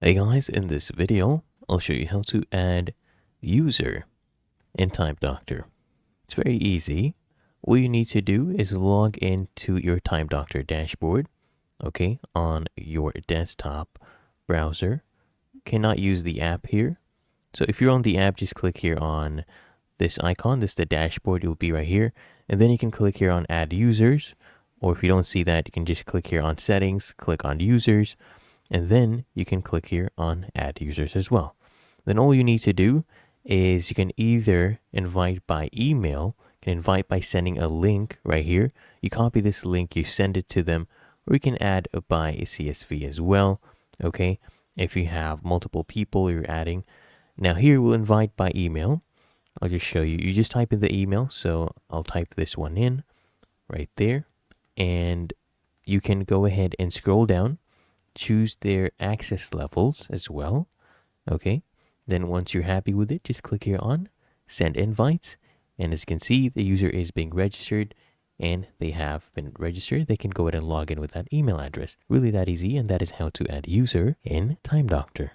Hey guys, in this video, I'll show you how to add user in TimeDoctor. It's very easy. All you need to do is log into your TimeDoctor dashboard, okay, on your desktop browser. Cannot use the app here. So if you're on the app, just click here on this icon. This is the dashboard. You'll be right here. And then you can click here on add users. Or if you don't see that, you can just click here on settings, click on users, and then you can click here on add users as well. Then all you need to do is you can either invite by email, you can invite by sending a link right here. You copy this link, you send it to them, or you can add by CSV as well. Okay, if you have multiple people you're adding. Now here we'll invite by email. I'll just show you. You just type in the email. So I'll type this one in right there. And you can go ahead and scroll down, choose their access levels as well. Okay. Then once you're happy with it, just click here on send invites. And as you can see, the user is being registered and they have been registered. They can go ahead and log in with that email address. Really that easy. And that is how to add user in TimeDoctor.